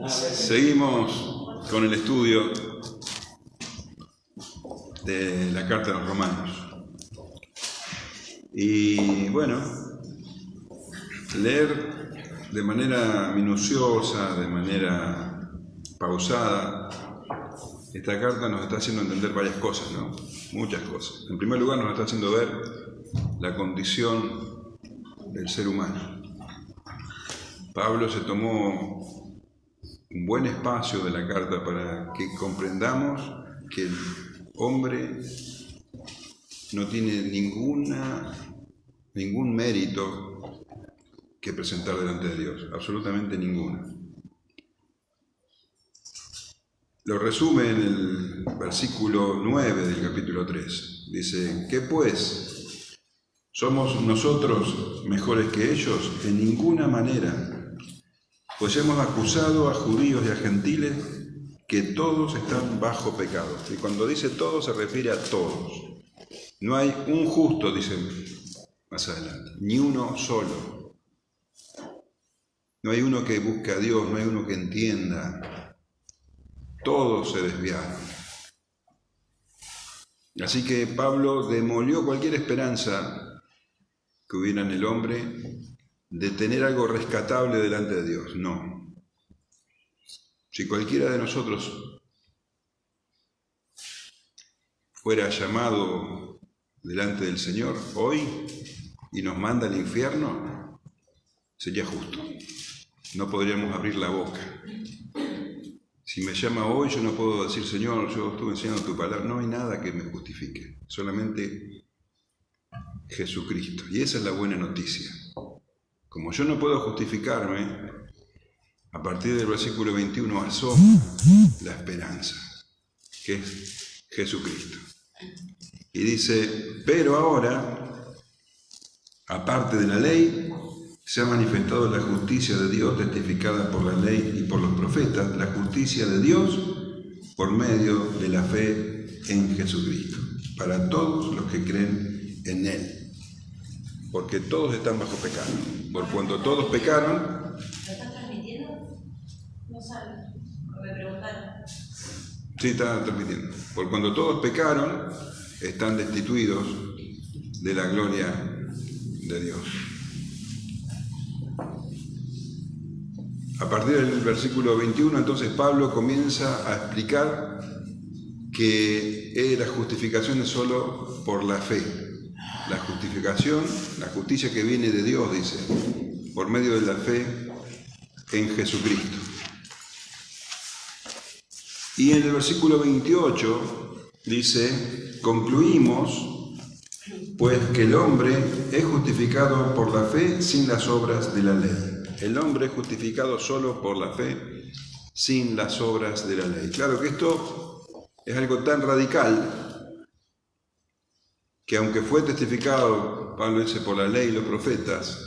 Seguimos con el estudio de la carta a los Romanos. Y bueno, leer de manera minuciosa, de manera pausada, esta carta nos está haciendo entender varias cosas, ¿no? Muchas cosas. En primer lugar, nos está haciendo ver la condición del ser humano. Pablo se tomó un buen espacio de la carta para que comprendamos que el hombre no tiene ningún mérito que presentar delante de Dios, absolutamente ninguno. Lo resume en el versículo 9 del capítulo 3. Dice, ¿qué pues? ¿Somos nosotros mejores que ellos? En ninguna manera, pues hemos acusado a judíos y a gentiles que todos están bajo pecado. Y cuando dice todos se refiere a todos. No hay un justo, dice más adelante, ni uno solo. No hay uno que busque a Dios, no hay uno que entienda. Todos se desviaron. Así que Pablo demolió cualquier esperanza que hubiera en el hombre de tener algo rescatable delante de Dios. No. Si cualquiera de nosotros fuera llamado delante del Señor hoy y nos manda al infierno, sería justo. No podríamos abrir la boca. Si me llama hoy, yo no puedo decir, Señor, yo estuve enseñando tu palabra. No hay nada que me justifique, solamente Jesucristo. Y esa es la buena noticia. Como yo no puedo justificarme, a partir del versículo 21 asoma la esperanza, que es Jesucristo. Y dice, pero ahora, aparte de la ley, se ha manifestado la justicia de Dios testificada por la ley y por los profetas, la justicia de Dios por medio de la fe en Jesucristo, para todos los que creen en Él. Porque todos están bajo pecado. Por cuanto todos pecaron... ¿Lo estás transmitiendo? No sabe. Me preguntaron. Sí, está transmitiendo. Por cuanto todos pecaron, están destituidos de la gloria de Dios. A partir del versículo 21, entonces Pablo comienza a explicar que la justificación es solo por la fe. La justificación, la justicia que viene de Dios, dice, por medio de la fe en Jesucristo. Y en el versículo 28 dice, concluimos pues que el hombre es justificado por la fe sin las obras de la ley. El hombre es justificado solo por la fe, sin las obras de la ley. Claro que esto es algo tan radical que aunque fue testificado, Pablo dice, por la ley y los profetas,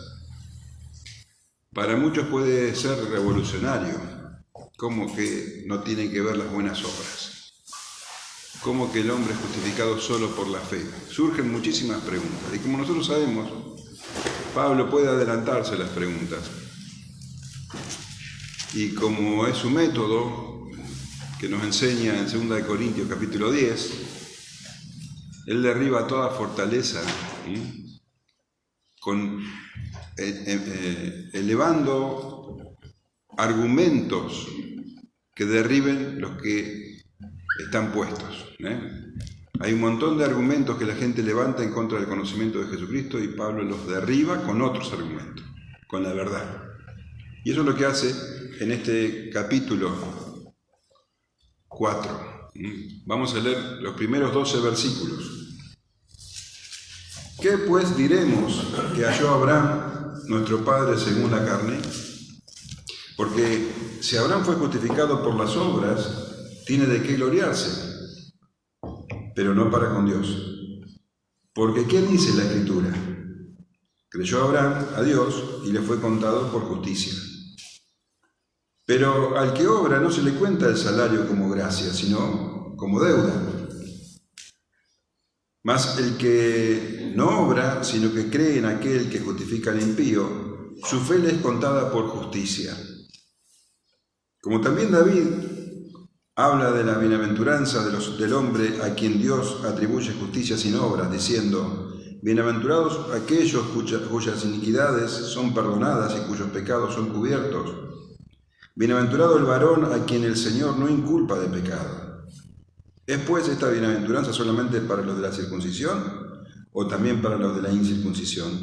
para muchos puede ser revolucionario. ¿Cómo que no tienen que ver las buenas obras? ¿Cómo que el hombre es justificado solo por la fe? Surgen muchísimas preguntas. Y como nosotros sabemos, Pablo puede adelantarse a las preguntas. Y como es su método, que nos enseña en 2 Corintios capítulo 10, él derriba toda fortaleza, elevando argumentos que derriben los que están puestos. Hay un montón de argumentos que la gente levanta en contra del conocimiento de Jesucristo y Pablo los derriba con otros argumentos, con la verdad. Y eso es lo que hace en este capítulo 4. Vamos a leer los primeros 12 versículos. ¿Qué pues diremos que halló Abraham, nuestro padre según la carne? Porque si Abraham fue justificado por las obras, tiene de qué gloriarse, pero no para con Dios. Porque ¿qué dice la Escritura? Creyó Abraham a Dios y le fue contado por justicia. Pero al que obra no se le cuenta el salario como gracia, sino como deuda. Mas el que no obra, sino que cree en aquel que justifica al impío, su fe le es contada por justicia. Como también David habla de la bienaventuranza del hombre a quien Dios atribuye justicia sin obras, diciendo: bienaventurados aquellos cuyas iniquidades son perdonadas y cuyos pecados son cubiertos. Bienaventurado el varón a quien el Señor no inculpa de pecado. ¿Es pues esta bienaventuranza solamente para los de la circuncisión o también para los de la incircuncisión?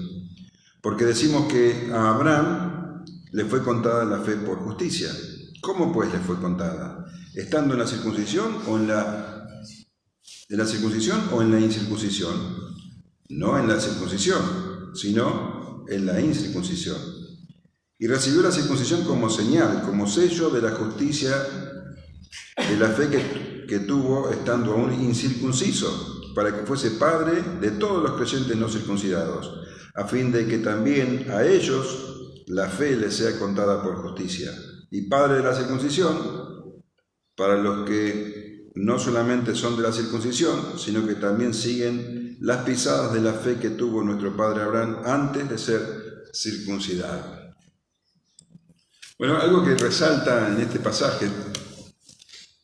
Porque decimos que a Abraham le fue contada la fe por justicia. ¿Cómo pues le fue contada? ¿Estando en la circuncisión o en la incircuncisión? No en la circuncisión, sino en la incircuncisión. Y recibió la circuncisión como señal, como sello de la justicia de la fe que tuvo estando aún incircunciso, para que fuese padre de todos los creyentes no circuncidados, a fin de que también a ellos la fe les sea contada por justicia. Y padre de la circuncisión, para los que no solamente son de la circuncisión, sino que también siguen las pisadas de la fe que tuvo nuestro padre Abraham antes de ser circuncidado. Bueno, algo que resalta en este pasaje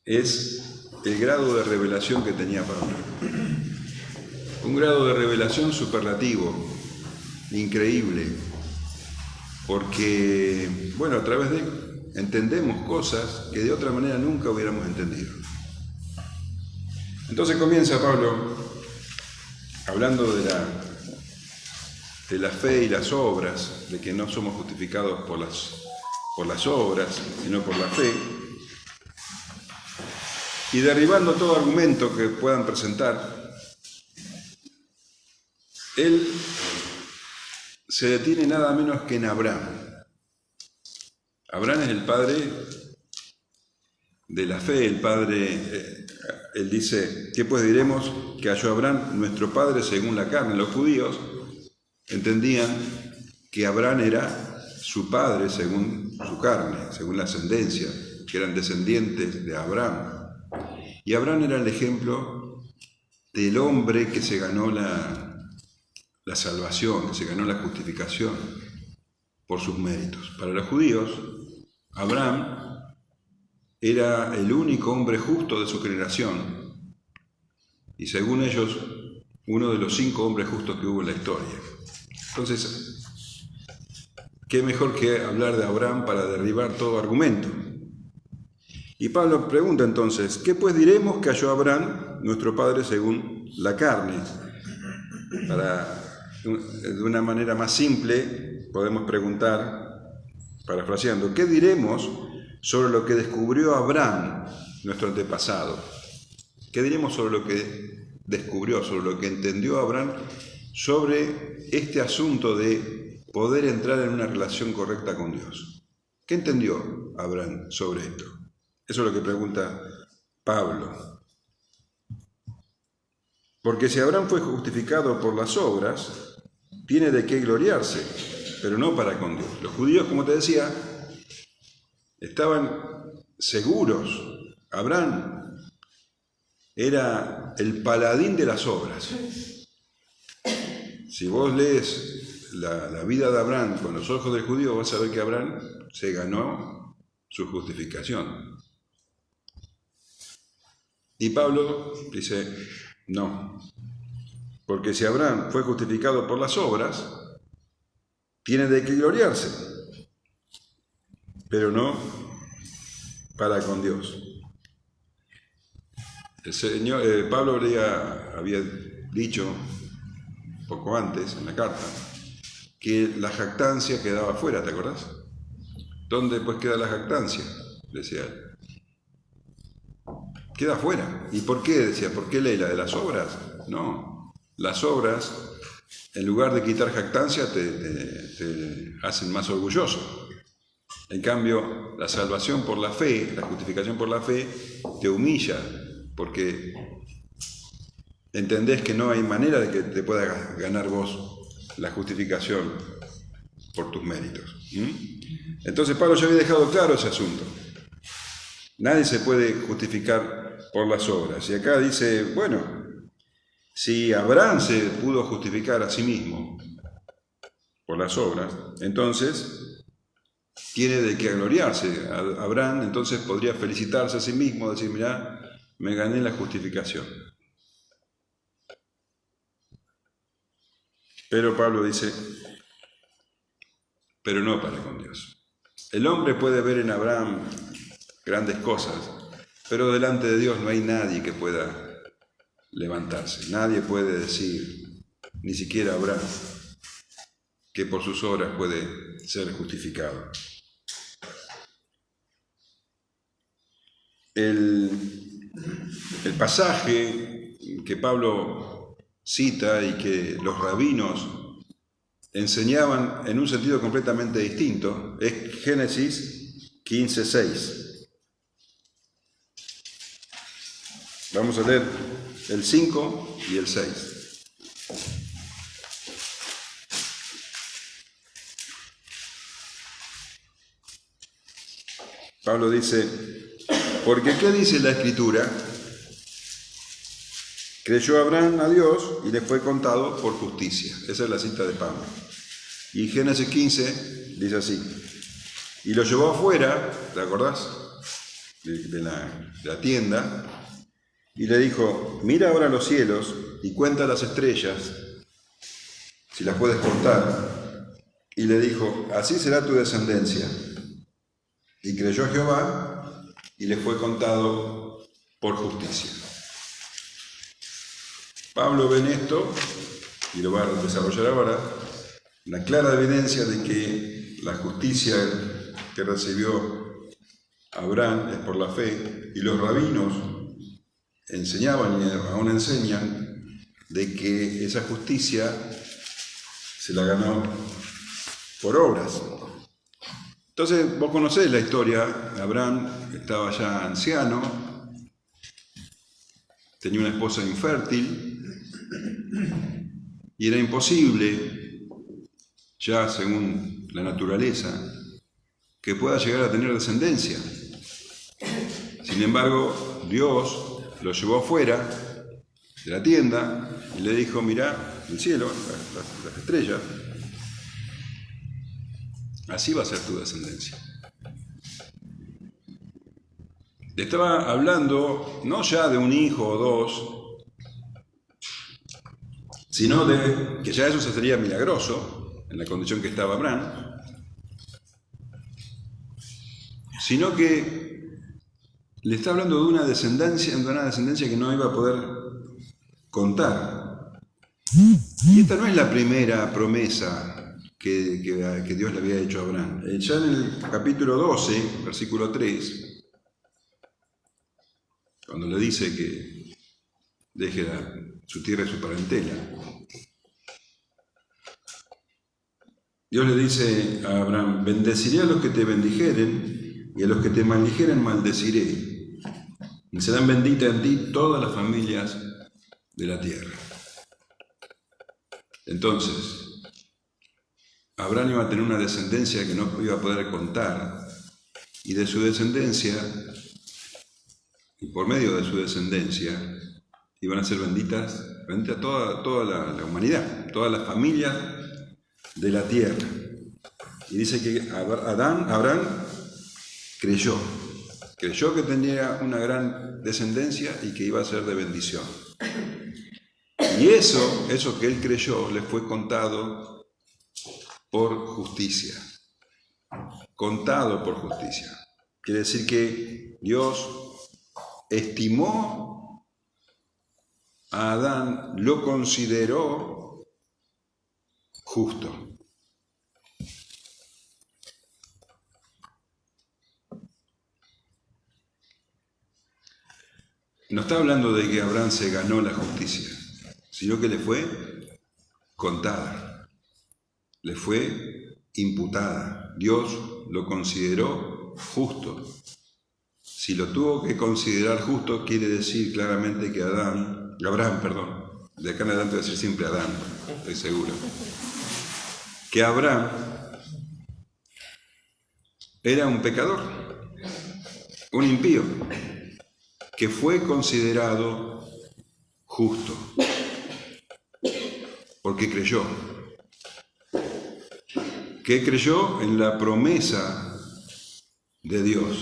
es el grado de revelación que tenía Pablo. Un grado de revelación superlativo, increíble, porque, bueno, a través de él entendemos cosas que de otra manera nunca hubiéramos entendido. Entonces comienza Pablo hablando de la fe y las obras, de que no somos justificados por las obras, sino por la fe, y derribando todo argumento que puedan presentar, él se detiene nada menos que en Abraham. Abraham es el padre de la fe, el padre, él dice: ¿qué pues diremos que halló Abraham, nuestro padre según la carne? Los judíos entendían que Abraham era su padre según su carne, según la ascendencia, que eran descendientes de Abraham. Y Abraham era el ejemplo del hombre que se ganó la salvación, que se ganó la justificación por sus méritos. Para los judíos, Abraham era el único hombre justo de su generación y, según ellos, uno de los 5 hombres justos que hubo en la historia. Entonces, ¿qué mejor que hablar de Abraham para derribar todo argumento? Y Pablo pregunta entonces: ¿qué pues diremos que halló Abraham, nuestro padre según la carne? De una manera más simple podemos preguntar, parafraseando: ¿qué diremos sobre lo que descubrió Abraham, nuestro antepasado? ¿Qué diremos sobre lo que descubrió, sobre lo que entendió Abraham, sobre este asunto de poder entrar en una relación correcta con Dios? ¿Qué entendió Abraham sobre esto? Eso es lo que pregunta Pablo. Porque si Abraham fue justificado por las obras, tiene de qué gloriarse, pero no para con Dios. Los judíos, como te decía, estaban seguros. Abraham era el paladín de las obras. Si vos lees la vida de Abraham con los ojos del judío, vas a ver que Abraham se ganó su justificación. Y Pablo dice: no, porque si Abraham fue justificado por las obras, tiene de qué gloriarse, pero no para con Dios. Pablo había dicho poco antes en la carta que la jactancia quedaba fuera, ¿te acordás? ¿Dónde pues queda la jactancia?, decía él. Queda fuera. ¿Y por qué? Decía, ¿por qué ley la de las obras? No, las obras, en lugar de quitar jactancia, te hacen más orgulloso. En cambio, la salvación por la fe, la justificación por la fe, te humilla, porque entendés que no hay manera de que te puedas ganar vos la justificación por tus méritos. Entonces Pablo ya había dejado claro ese asunto. Nadie se puede justificar por las obras. Y acá dice, bueno, si Abraham se pudo justificar a sí mismo por las obras, entonces tiene de qué gloriarse. Abraham entonces podría felicitarse a sí mismo, decir, mirá, me gané la justificación. Pero Pablo dice, pero no para con Dios. El hombre puede ver en Abraham grandes cosas, pero delante de Dios no hay nadie que pueda levantarse. Nadie puede decir, ni siquiera Abraham, que por sus obras puede ser justificado. El pasaje que Pablo cita y que los rabinos enseñaban en un sentido completamente distinto es Génesis 15:6. Vamos a leer el 5 y el 6. Pablo dice, porque ¿qué dice la Escritura? Creyó Abraham a Dios y le fue contado por justicia. Esa es la cita de Pablo. Y Génesis 15 dice así, y lo llevó afuera, ¿te acordás? De la tienda, y le dijo, mira ahora los cielos y cuenta las estrellas, si las puedes contar. Y le dijo, así será tu descendencia. Y creyó Jehová y le fue contado por justicia. Pablo ve en esto, y lo va a desarrollar ahora, la clara evidencia de que la justicia que recibió Abraham es por la fe, y los rabinos enseñaban y aún enseñan de que esa justicia se la ganó por obras. Entonces, vos conocés la historia. Abraham estaba ya anciano, tenía una esposa infértil, y era imposible, ya según la naturaleza, que pueda llegar a tener descendencia. Sin embargo, Dios lo llevó afuera de la tienda y le dijo, mirá el cielo, las estrellas, así va a ser tu descendencia. Le estaba hablando no ya de un hijo o dos, sino de que ya eso sería milagroso en la condición que estaba Abraham, sino que le está hablando de una descendencia que no iba a poder contar. Y esta no es la primera promesa que Dios le había hecho a Abraham. Ya en el capítulo 12, versículo 3, cuando le dice que deje su tierra y su parentela, Dios le dice a Abraham, bendeciré a los que te bendijeren y a los que te maldijeren maldeciré. Y serán benditas en ti todas las familias de la tierra. Entonces, Abraham iba a tener una descendencia que no iba a poder contar, y de su descendencia, y por medio de su descendencia, iban a ser benditas toda la humanidad, todas las familias de la tierra. Y dice que Abraham creyó que tenía una gran descendencia y que iba a ser de bendición. Y eso que él creyó le fue contado por justicia. Contado por justicia. Quiere decir que Dios estimó a Adán, lo consideró justo. No está hablando de que Abraham se ganó la justicia, sino que le fue contada, le fue imputada. Dios lo consideró justo. Si lo tuvo que considerar justo, quiere decir claramente que Abraham, de acá en adelante voy a decir siempre Adán, estoy seguro, que Abraham era un pecador, un impío, que fue considerado justo, porque creyó. que creyó en la promesa de Dios,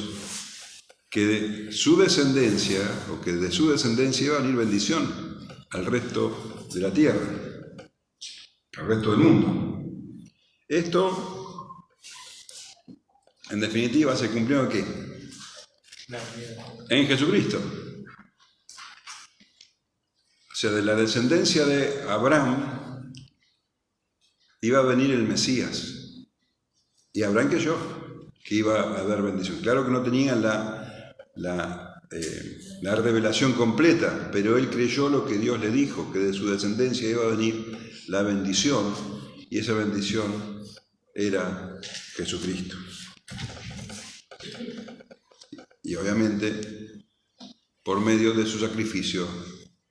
que de su descendencia iba a venir bendición al resto de la tierra, al resto del mundo. Esto, en definitiva, se cumplió ¿en qué? En Jesucristo. O sea, de la descendencia de Abraham iba a venir el Mesías. Y Abraham creyó que iba a haber bendición. Claro que no tenían la revelación completa, pero él creyó lo que Dios le dijo, que de su descendencia iba a venir la bendición, y esa bendición era Jesucristo. Y obviamente por medio de su sacrificio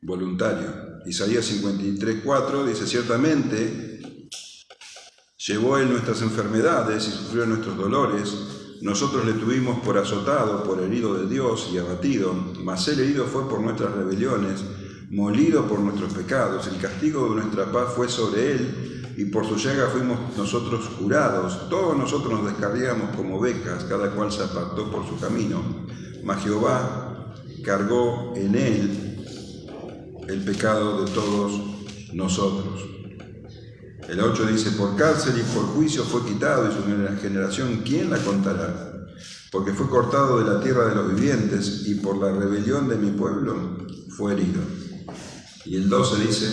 voluntario. Isaías 53:4 dice: ciertamente llevó él nuestras enfermedades y sufrió nuestros dolores. Nosotros le tuvimos por azotado, por herido de Dios y abatido. Mas él herido fue por nuestras rebeliones, molido por nuestros pecados. El castigo de nuestra paz fue sobre él, y por su llaga fuimos nosotros curados. Todos nosotros nos descarriamos como ovejas, cada cual se apartó por su camino. Mas Jehová cargó en él el pecado de todos nosotros. El 8 dice: por cárcel y por juicio fue quitado, y su generación, ¿quién la contará? Porque fue cortado de la tierra de los vivientes, y por la rebelión de mi pueblo fue herido. Y el 12 dice: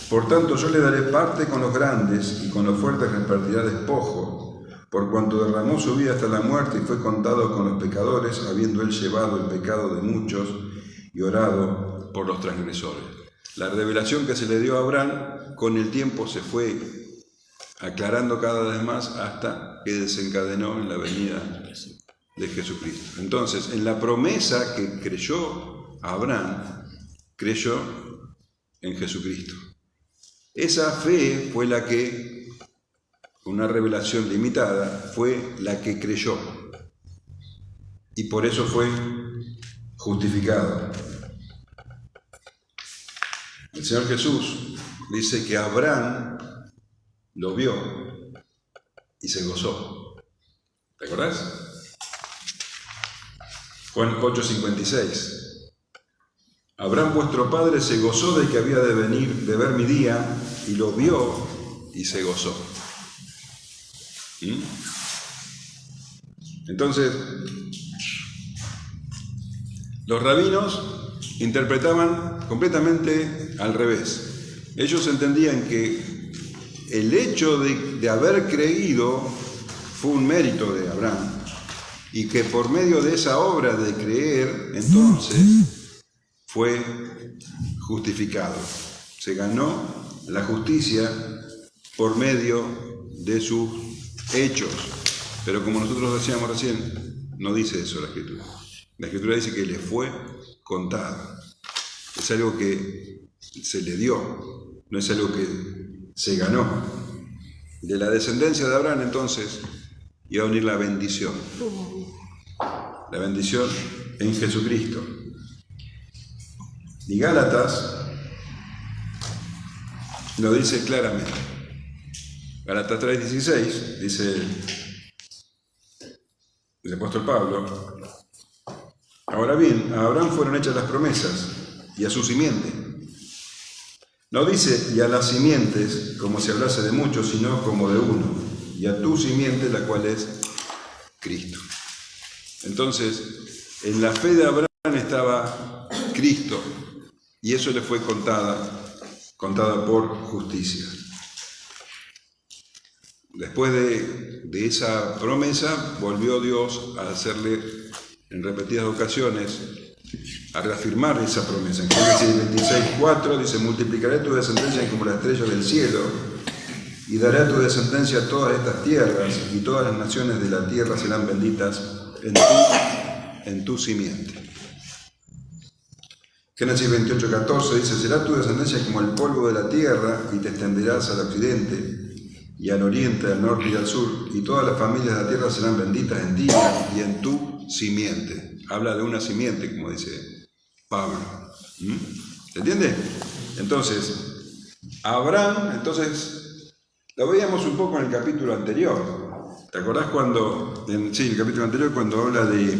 por tanto yo le daré parte con los grandes, y con los fuertes repartirá despojo, por cuanto derramó su vida hasta la muerte y fue contado con los pecadores, habiendo él llevado el pecado de muchos y orado por los transgresores. La revelación que se le dio a Abraham con el tiempo se fue aclarando cada vez más hasta que desencadenó en la venida de Jesucristo. Entonces, en la promesa que creyó Abraham, creyó en Jesucristo. Esa fe fue la que, una revelación limitada, fue la que creyó. Y por eso fue justificado. El Señor Jesús dice que Abraham lo vio y se gozó. ¿Te acordás? Juan 8:56. Abraham vuestro padre se gozó de que había de ver mi día, y lo vio y se gozó. Entonces, los rabinos interpretaban completamente al revés. Ellos entendían que el hecho de haber creído fue un mérito de Abraham, y que por medio de esa obra de creer, entonces, fue justificado. Se ganó la justicia por medio de sus hechos. Pero como nosotros decíamos recién, no dice eso la Escritura. La Escritura dice que le fue contado. Es algo que se le dio, no es algo que se ganó. De la descendencia de Abraham, entonces, iba a venir la bendición. La bendición en Jesucristo. Y Gálatas lo dice claramente. Gálatas 3:16 dice el apóstol Pablo: ahora bien, a Abraham fueron hechas las promesas, y a su simiente. No dice y a las simientes, como si hablase de muchos, sino como de uno, y a tu simiente, la cual es Cristo. Entonces, en la fe de Abraham estaba Cristo, y eso le fue contada por justicia. Después de esa promesa, volvió Dios a hacerle en repetidas ocasiones, a reafirmar esa promesa. En Génesis 26:4 dice: multiplicaré tu descendencia como la estrella del cielo, y daré a tu descendencia todas estas tierras, y todas las naciones de la tierra serán benditas en tu simiente. Génesis 28:14 dice: será tu descendencia como el polvo de la tierra, y te extenderás al occidente, y al oriente, al norte y al sur, y todas las familias de la tierra serán benditas en ti y en tu simiente. Habla de una simiente, como dice Pablo. ¿Se entiende? Entonces, Abraham, Lo veíamos un poco en el capítulo anterior. ¿Te acordás cuando, el capítulo anterior, cuando habla de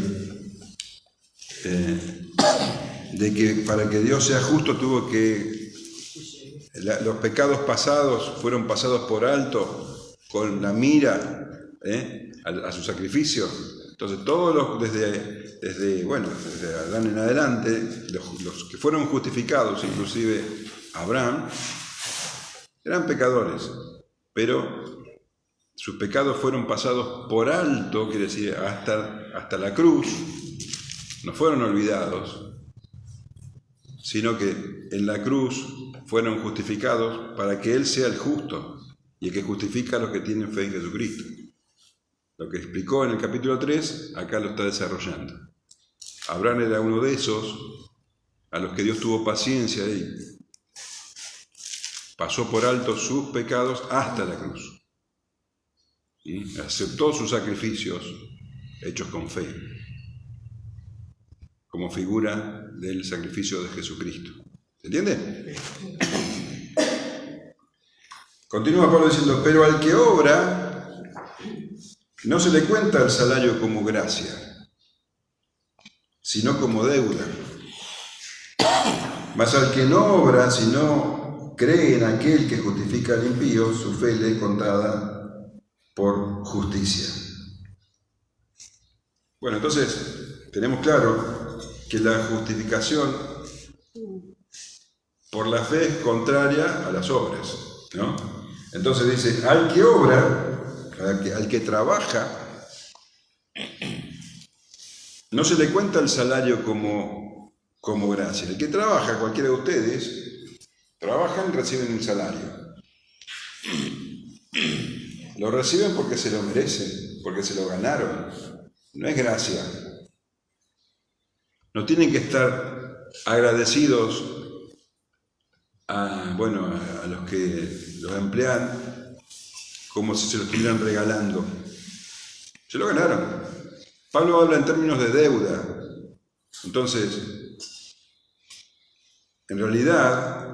que para que Dios sea justo tuvo que, los pecados pasados fueron pasados por alto con la mira a su sacrificio? Entonces todos desde Adán en adelante, los que fueron justificados, inclusive Abraham, eran pecadores, pero sus pecados fueron pasados por alto, quiere decir, hasta la cruz, no fueron olvidados, sino que en la cruz fueron justificados para que Él sea el justo y el que justifica a los que tienen fe en Jesucristo. Lo que explicó en el capítulo 3, acá lo está desarrollando. Abraham era uno de esos a los que Dios tuvo paciencia y pasó por alto sus pecados hasta la cruz. ¿Sí? Aceptó sus sacrificios hechos con fe, como figura del sacrificio de Jesucristo. ¿Se entiende? Continúa Pablo diciendo, pero al que obra no se le cuenta el salario como gracia, sino como deuda. Mas al que no obra, sino cree en aquel que justifica al impío, su fe le es contada por justicia. Bueno, entonces tenemos claro que la justificación por la fe es contraria a las obras, ¿no? Entonces dice, al que obra, al que trabaja, no se le cuenta el salario como gracia. El que trabaja, cualquiera de ustedes, trabajan y reciben un salario. Lo reciben porque se lo merecen, porque se lo ganaron. No es gracia. No tienen que estar agradecidos a los que los emplean como si se lo estuvieran regalando. Se lo ganaron. Pablo habla en términos de deuda. Entonces, en realidad,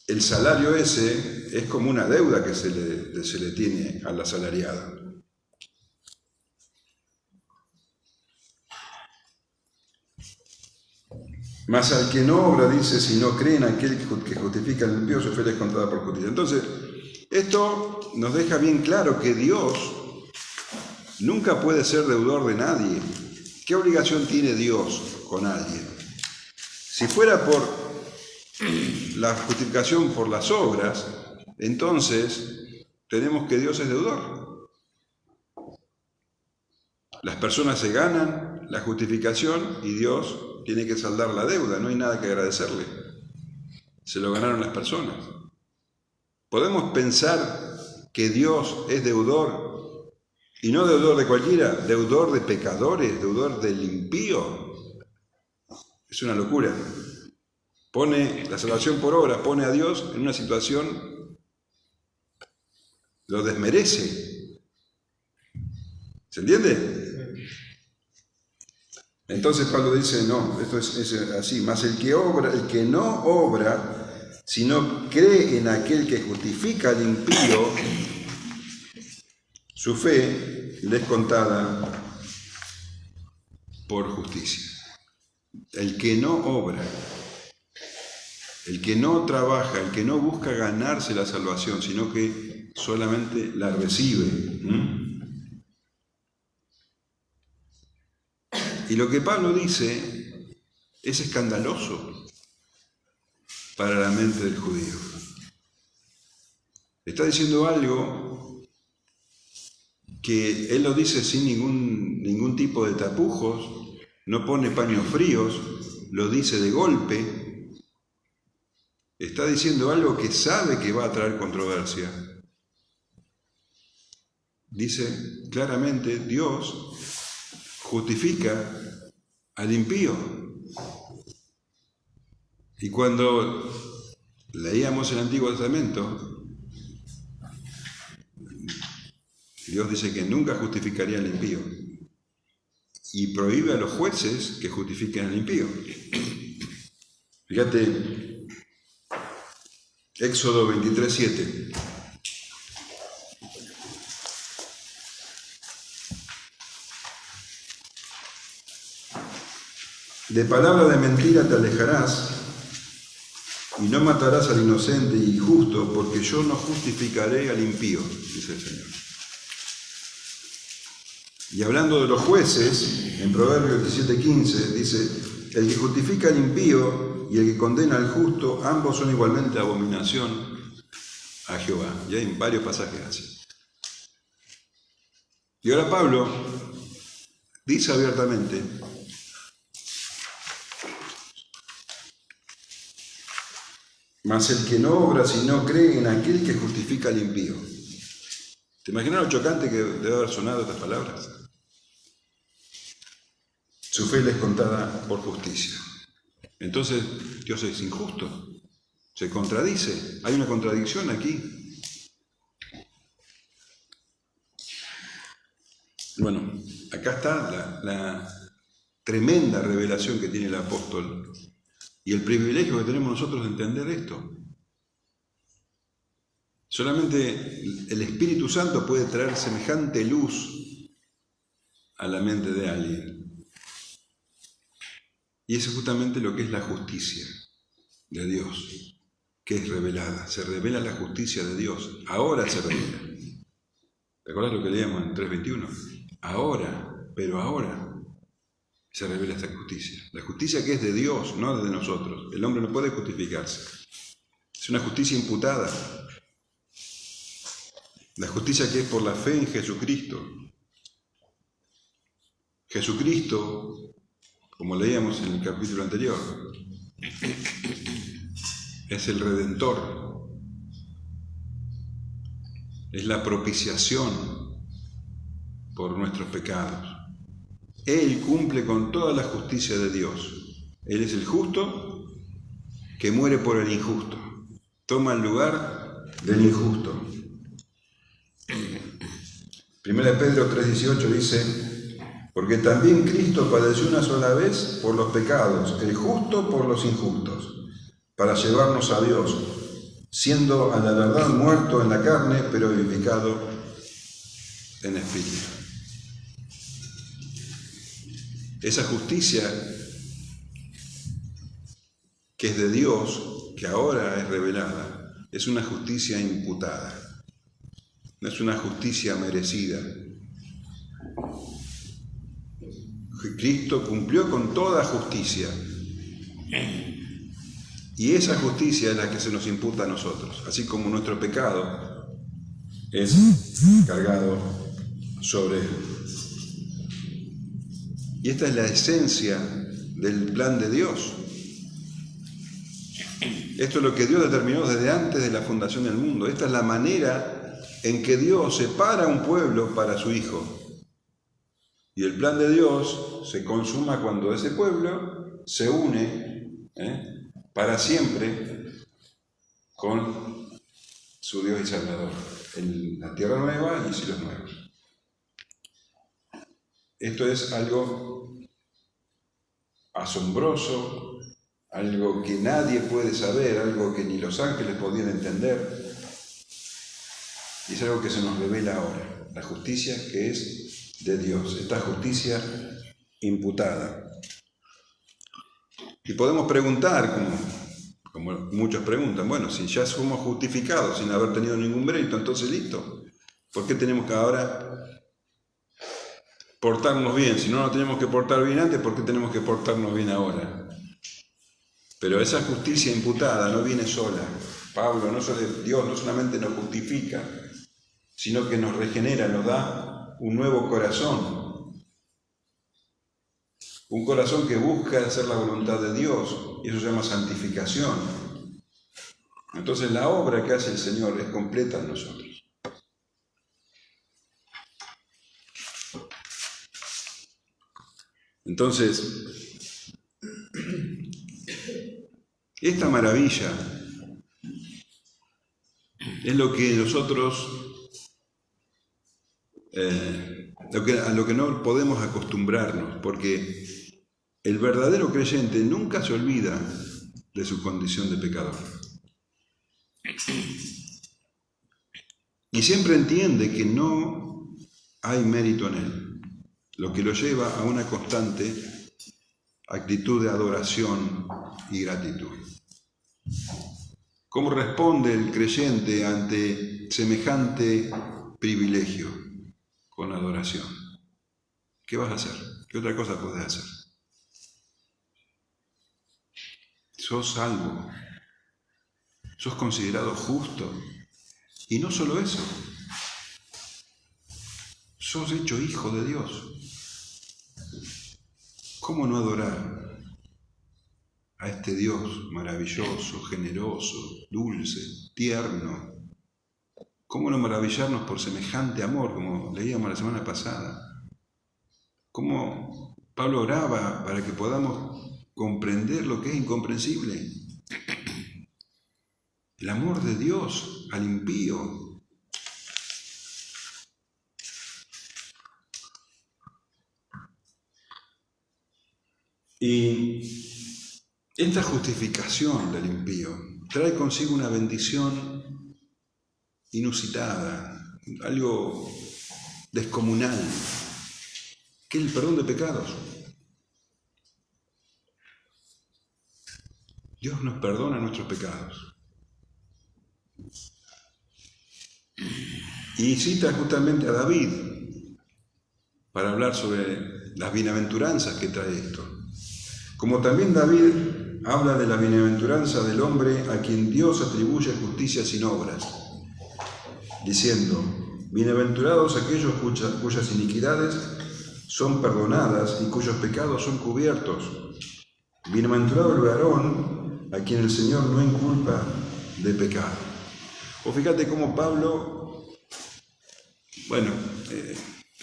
el salario ese es como una deuda que se le tiene al asalariado. Mas al que no obra, dice, si no cree en aquel que justifica al impío, su fe le es contada por justicia. Entonces, esto nos deja bien claro que Dios nunca puede ser deudor de nadie. ¿Qué obligación tiene Dios con alguien? Si fuera por la justificación por las obras, entonces tenemos que Dios es deudor. Las personas se ganan la justificación y Dios tiene que saldar la deuda, no hay nada que agradecerle. Se lo ganaron las personas. ¿Podemos pensar que Dios es deudor, y no deudor de cualquiera, deudor de pecadores, deudor del impío? Es una locura. Pone la salvación por obra, pone a Dios en una situación, lo desmerece. ¿Se entiende? Entonces Pablo dice, no, esto es así, más el que no obra, sino cree en aquel que justifica al impío, su fe le es contada por justicia. El que no obra, el que no trabaja, el que no busca ganarse la salvación, sino que solamente la recibe. Y lo que Pablo dice es escandaloso para la mente del judío. Está diciendo algo que él lo dice sin ningún tipo de tapujos, no pone paños fríos, lo dice de golpe. Está diciendo algo que sabe que va a traer controversia. Dice claramente, Dios justifica al impío. Y cuando leíamos el Antiguo Testamento, Dios dice que nunca justificaría al impío y prohíbe a los jueces que justifiquen al impío. Fíjate, Éxodo 23:7. De palabra de mentira te alejarás y no matarás al inocente y justo, porque yo no justificaré al impío, dice el Señor. Y hablando de los jueces, en Proverbios 17:15 dice: el que justifica al impío y el que condena al justo, ambos son igualmente abominación a Jehová. Y hay varios pasajes así. Y ahora Pablo dice abiertamente: mas el que no obra si no cree en aquel que justifica al impío. ¿Te imaginas lo chocante que debe haber sonado estas palabras? Su fe le es contada por justicia. Entonces, Dios es injusto. Se contradice. Hay una contradicción aquí. Bueno, acá está la tremenda revelación que tiene el apóstol y el privilegio que tenemos nosotros de entender esto. Solamente el Espíritu Santo puede traer semejante luz a la mente de alguien. Y eso es justamente lo que es la justicia de Dios, que es revelada. Se revela la justicia de Dios. Ahora se revela. ¿Recuerdas lo que leíamos en 3:21? Ahora, pero ahora se revela esta justicia. La justicia que es de Dios, no de nosotros. El hombre no puede justificarse. Es una justicia imputada. La justicia que es por la fe en Jesucristo. Jesucristo, como leíamos en el capítulo anterior, es el Redentor. Es la propiciación por nuestros pecados. Él cumple con toda la justicia de Dios. Él es el justo que muere por el injusto. Toma el lugar del injusto. 1 Pedro 3:18 dice: porque también Cristo padeció una sola vez por los pecados, el justo por los injustos, para llevarnos a Dios, siendo a la verdad muerto en la carne, pero vivificado en espíritu. Esa justicia que es de Dios, que ahora es revelada, es una justicia imputada. No es una justicia merecida. Cristo cumplió con toda justicia. Y esa justicia es la que se nos imputa a nosotros, así como nuestro pecado es cargado sobre él. Y esta es la esencia del plan de Dios. Esto es lo que Dios determinó desde antes de la fundación del mundo. Esta es la manera en que Dios separa un pueblo para su Hijo. Y el plan de Dios se consuma cuando ese pueblo se une para siempre con su Dios y Salvador, en la tierra nueva y cielos nuevos. Esto es algo asombroso, algo que nadie puede saber, algo que ni los ángeles podían entender. Y es algo que se nos revela ahora, la justicia que es de Dios, esta justicia imputada. Y podemos preguntar, como muchos preguntan, bueno, si ya somos justificados sin haber tenido ningún mérito, entonces listo. ¿Por qué tenemos que ahora portarnos bien? Si no nos tenemos que portar bien antes, ¿por qué tenemos que portarnos bien ahora? Pero esa justicia imputada no viene sola. Dios no solamente nos justifica, sino que nos regenera, nos da un nuevo corazón. Un corazón que busca hacer la voluntad de Dios, y eso se llama santificación. Entonces la obra que hace el Señor es completa en nosotros. Entonces, esta maravilla es lo que nosotros, a lo que no podemos acostumbrarnos, porque el verdadero creyente nunca se olvida de su condición de pecador. Y siempre entiende que no hay mérito en él, lo que lo lleva a una constante actitud de adoración y gratitud. ¿Cómo responde el creyente ante semejante privilegio? Con adoración. ¿Qué vas a hacer? ¿Qué otra cosa puedes hacer? Sos salvo, sos considerado justo, y no solo eso, sos hecho hijo de Dios. ¿Cómo no adorar a este Dios maravilloso, generoso, dulce, tierno? ¿Cómo no maravillarnos por semejante amor, como leíamos la semana pasada? ¿Cómo Pablo oraba para que podamos comprender lo que es incomprensible? El amor de Dios al impío. Y esta justificación del impío trae consigo una bendición inusitada, algo descomunal, que es el perdón de pecados. Dios nos perdona nuestros pecados. Y cita justamente a David para hablar sobre las bienaventuranzas que trae esto. Como también David habla de la bienaventuranza del hombre a quien Dios atribuye justicia sin obras, diciendo: bienaventurados aquellos cuyas iniquidades son perdonadas y cuyos pecados son cubiertos. Bienaventurado el varón a quien el Señor no inculpa de pecado. O fíjate cómo Pablo,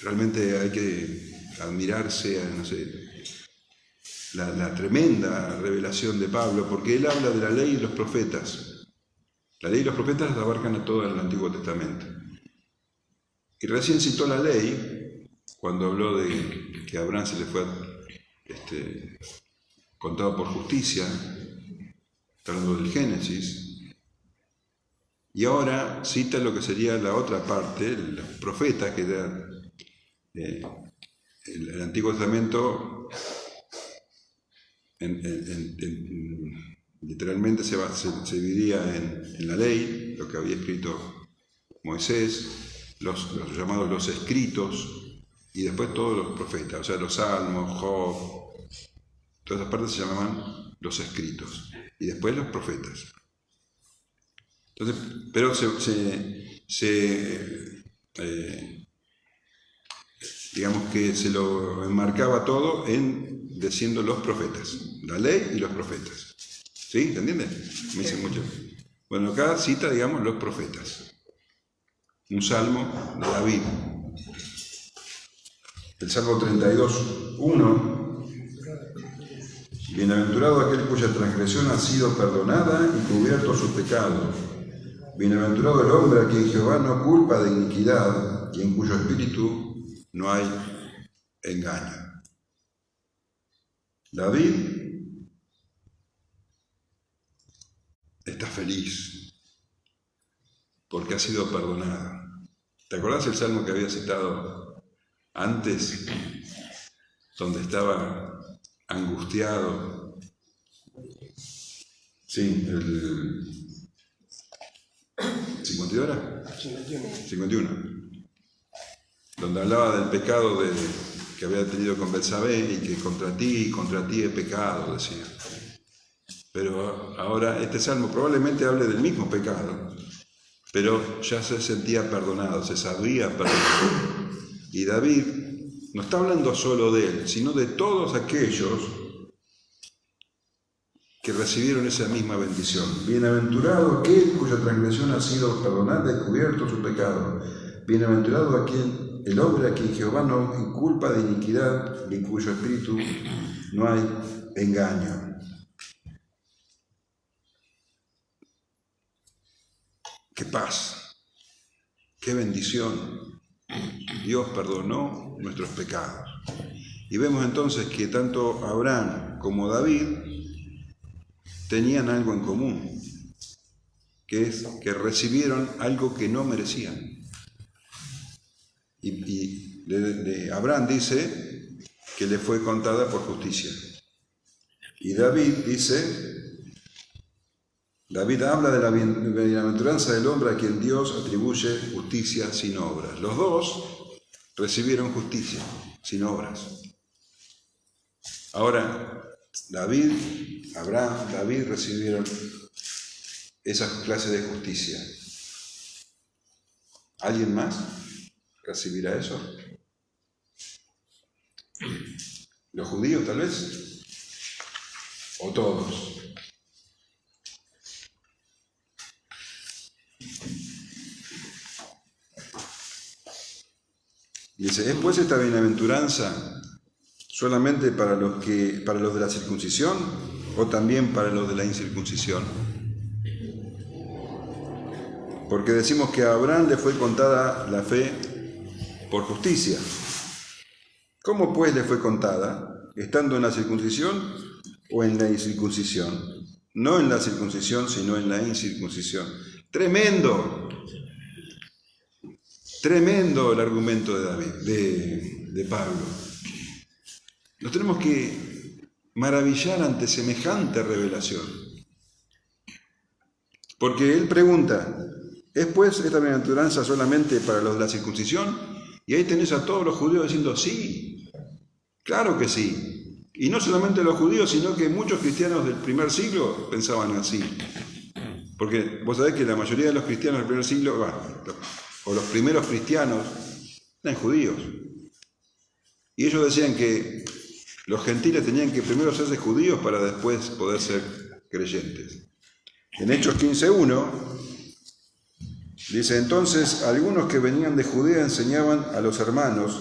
realmente hay que admirarse, la tremenda revelación de Pablo, porque él habla de la ley y los profetas. La ley y los profetas abarcan a todo el Antiguo Testamento. Y recién citó la ley cuando habló de que a Abraham se le fue contado por justicia, hablando del Génesis. Y ahora cita lo que sería la otra parte, los profetas, que era el Antiguo Testamento. Literalmente se dividía en la ley, lo que había escrito Moisés, los llamados los escritos, y después todos los profetas, o sea, los salmos, Job, todas esas partes se llamaban los escritos, y después los profetas. Entonces, pero digamos que se lo enmarcaba todo diciendo los profetas, la ley y los profetas. ¿Sí? ¿Se entiende? Me dice mucho. Bueno, acá cita, digamos, los profetas. Un salmo de David. El Salmo 32, 1. Bienaventurado aquel cuya transgresión ha sido perdonada y cubierto su pecado. Bienaventurado el hombre a quien Jehová no culpa de iniquidad y en cuyo espíritu no hay engaño. David está feliz porque ha sido perdonado. ¿Te acordás el salmo que había citado antes, donde estaba angustiado? Sí, el 51, donde hablaba del pecado que había tenido con Betsabé y que contra ti he pecado, decía. Pero ahora este salmo probablemente hable del mismo pecado, pero ya se sentía perdonado, se sabía perdonado. Y David no está hablando solo de él, sino de todos aquellos que recibieron esa misma bendición. Bienaventurado aquel cuya transgresión ha sido perdonada y cubierto su pecado. Bienaventurado el hombre a quien Jehová no inculpa de iniquidad y en cuyo espíritu no hay engaño. ¡Qué paz! ¡Qué bendición! Dios perdonó nuestros pecados. Y vemos entonces que tanto Abraham como David tenían algo en común, que es que recibieron algo que no merecían. Y de Abraham dice que le fue contada por justicia. Y David habla de la bienaventuranza del hombre a quien Dios atribuye justicia sin obras. Los dos recibieron justicia sin obras. Ahora, David recibieron esa clase de justicia. ¿Alguien más recibirá eso? ¿Los judíos tal vez? ¿O todos? Dice, ¿es pues esta bienaventuranza solamente para los de la circuncisión o también para los de la incircuncisión? Porque decimos que a Abraham le fue contada la fe por justicia. ¿Cómo pues le fue contada? ¿Estando en la circuncisión o en la incircuncisión? No en la circuncisión, sino en la incircuncisión. ¡Tremendo! Tremendo el argumento de David, de Pablo. Nos tenemos que maravillar ante semejante revelación. Porque él pregunta, ¿es pues esta bienaventuranza solamente para los de la circuncisión? Y ahí tenés a todos los judíos diciendo, sí, claro que sí. Y no solamente los judíos, sino que muchos cristianos del primer siglo pensaban así. Porque vos sabés que la mayoría de los cristianos del primer siglo, o los primeros cristianos, eran judíos. Y ellos decían que los gentiles tenían que primero hacerse judíos para después poder ser creyentes. En Hechos 15:1 dice, entonces algunos que venían de Judea enseñaban a los hermanos,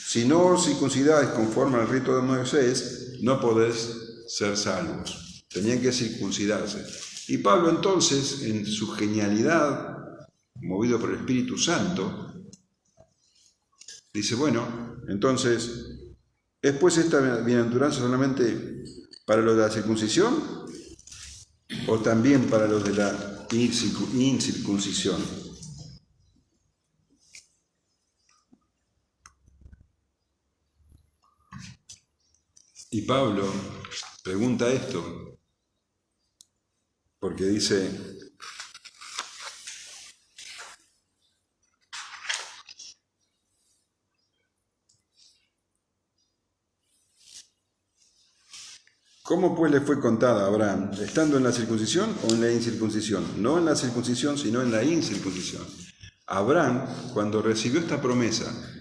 si no os circuncidáis conforme al rito de Moisés, no podéis ser salvos. Tenían que circuncidarse. Y Pablo entonces, en su genialidad, movido por el Espíritu Santo, dice, bueno, entonces, ¿es pues esta bienaventuranza solamente para los de la circuncisión o también para los de la incircuncisión? Y Pablo pregunta esto porque dice, ¿cómo pues le fue contada a Abraham, estando en la circuncisión o en la incircuncisión? No en la circuncisión, sino en la incircuncisión. Abraham, cuando recibió esta promesa,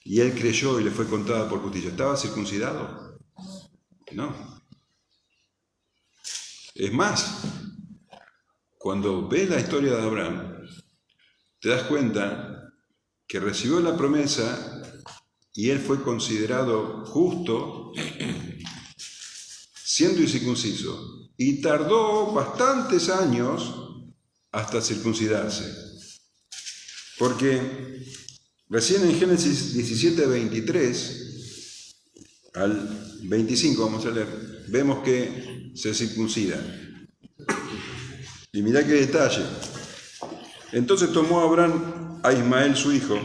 y él creyó y le fue contada por justicia, ¿estaba circuncidado? No. Es más, cuando ves la historia de Abraham, te das cuenta que recibió la promesa y él fue considerado justo siendo incircunciso, y tardó bastantes años hasta circuncidarse. Porque recién en Génesis 17:23 al 25, vamos a leer, vemos que se circuncida. Y mirá qué detalle. Entonces tomó Abraham a Ismael su hijo,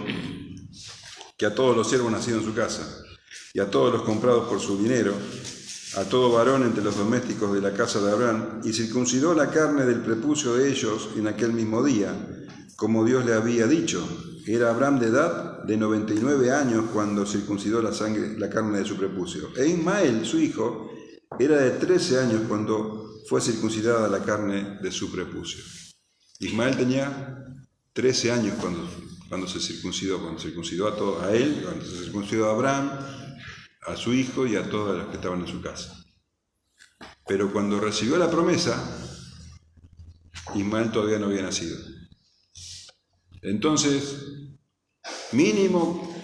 que a todos los siervos nacidos en su casa, y a todos los comprados por su dinero, a todo varón entre los domésticos de la casa de Abraham, y circuncidó la carne del prepucio de ellos en aquel mismo día, como Dios le había dicho. Era Abraham de edad de 99 años cuando circuncidó la carne de su prepucio. E Ismael, su hijo, era de 13 años cuando fue circuncidada la carne de su prepucio. Ismael tenía 13 años cuando se circuncidó, cuando circuncidó a él, cuando se circuncidó a Abraham, a su hijo y a todos los que estaban en su casa. Pero cuando recibió la promesa, Ismael todavía no había nacido. Entonces, mínimo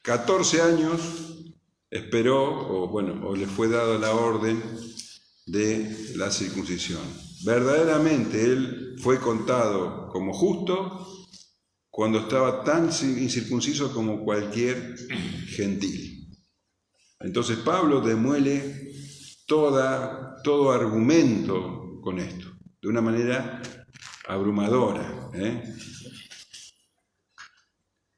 14 años esperó, o le fue dada la orden de la circuncisión. Verdaderamente él fue contado como justo cuando estaba tan incircunciso como cualquier gentil. Entonces Pablo demuele todo argumento con esto, de una manera abrumadora.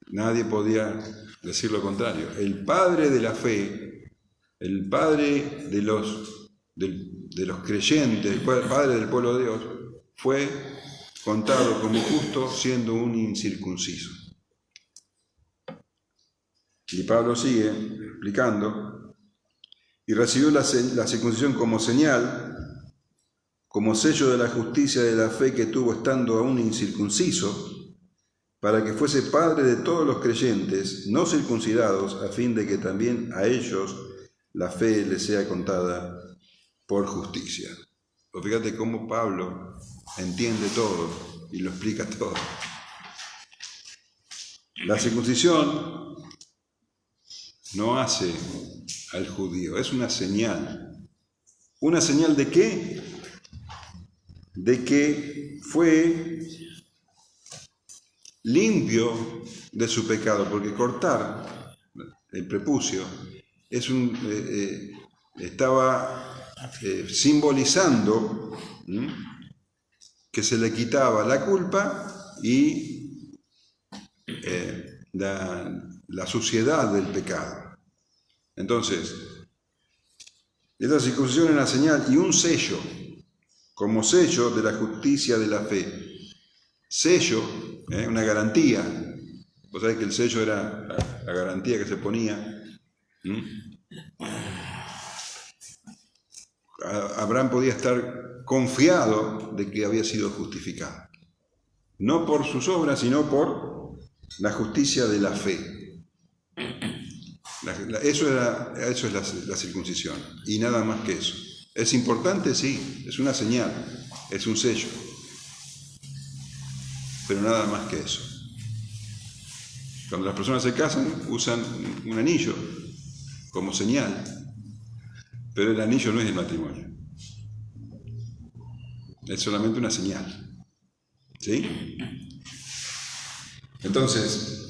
Nadie podía decir lo contrario. El padre de la fe, el padre de los de los creyentes, padre del pueblo de Dios, fue contado como justo siendo un incircunciso. Y Pablo sigue explicando, y recibió la circuncisión como señal, como sello de la justicia de la fe que tuvo estando aún incircunciso, para que fuese padre de todos los creyentes no circuncidados, a fin de que también a ellos la fe les sea contada por justicia. Pero fíjate cómo Pablo entiende todo y lo explica todo. La circuncisión no hace al judío, es una señal. ¿Una señal de qué? De que fue limpio de su pecado, porque cortar el prepucio estaba simbolizando que se le quitaba la culpa y la suciedad del pecado. Entonces, esta circuncisión es una señal y un sello, como sello de la justicia de la fe. Sello, una garantía. Vos sabés que el sello era la garantía que se ponía. Abraham podía estar confiado de que había sido justificado. No por sus obras, sino por la justicia de la fe. Eso es la circuncisión, y nada más que eso. ¿Es importante? Sí, es una señal, es un sello, pero nada más que eso. Cuando las personas se casan, usan un anillo como señal, pero el anillo no es el matrimonio, es solamente una señal. ¿Sí? Entonces,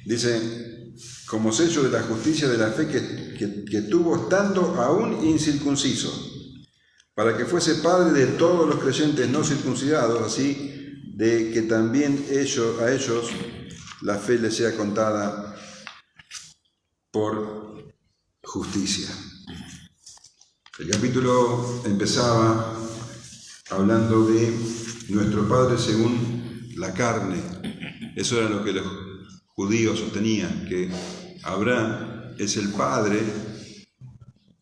dice, como sello de la justicia de la fe que tuvo estando aún incircunciso, para que fuese padre de todos los creyentes no circuncidados, así de que también a ellos la fe les sea contada por justicia. El capítulo empezaba hablando de nuestro padre según la carne. Eso era lo que los judíos sostenían, que Abraham es el padre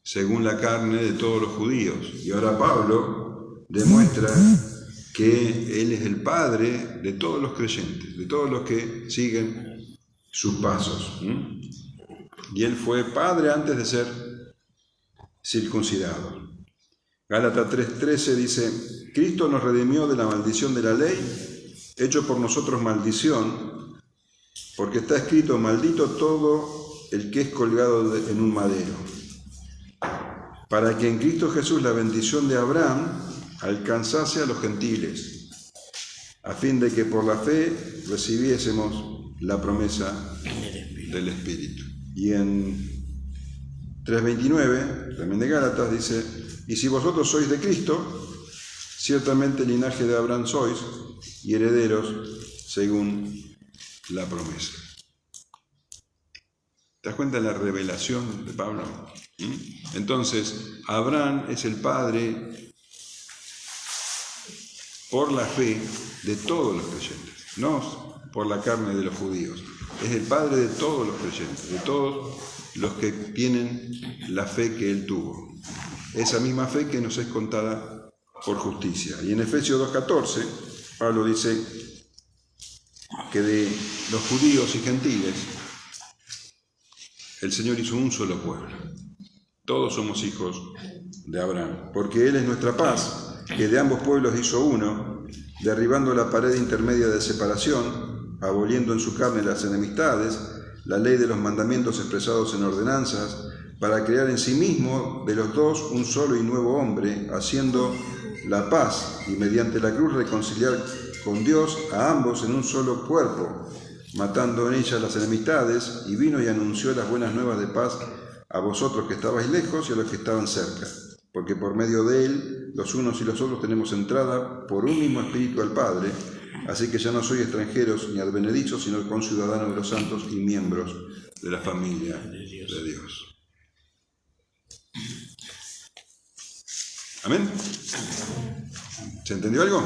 según la carne de todos los judíos. Y ahora Pablo demuestra que él es el padre de todos los creyentes, de todos los que siguen sus pasos. Y él fue padre antes de ser circuncidado. Gálatas 3:13 dice, Cristo nos redimió de la maldición de la ley, hecho por nosotros maldición, porque está escrito, maldito todo el que es colgado en un madero, para que en Cristo Jesús la bendición de Abraham alcanzase a los gentiles, a fin de que por la fe recibiésemos la promesa del Espíritu. Y en 3:29, también de Gálatas, dice, y si vosotros sois de Cristo, ciertamente linaje de Abraham sois, y herederos según la promesa. ¿Te das cuenta de la revelación de Pablo? Entonces, Abraham es el padre por la fe de todos los creyentes, no por la carne de los judíos. Es el padre de todos los creyentes, de todos los que tienen la fe que él tuvo. Esa misma fe que nos es contada por justicia. Y en Efesios 2:14, Pablo dice que de los judíos y gentiles, el Señor hizo un solo pueblo. Todos somos hijos de Abraham, porque Él es nuestra paz, que de ambos pueblos hizo uno, derribando la pared intermedia de separación, aboliendo en su carne las enemistades, la ley de los mandamientos expresados en ordenanzas, para crear en sí mismo de los dos un solo y nuevo hombre, haciendo la paz y mediante la cruz reconciliar con Dios a ambos en un solo cuerpo, matando en ella las enemistades, y vino y anunció las buenas nuevas de paz a vosotros que estabais lejos y a los que estaban cerca, porque por medio de él los unos y los otros tenemos entrada por un mismo espíritu al Padre, así que ya no sois extranjeros ni advenedizos, sino conciudadanos de los santos y miembros de la familia de Dios. ¿Amén? ¿Se entendió algo?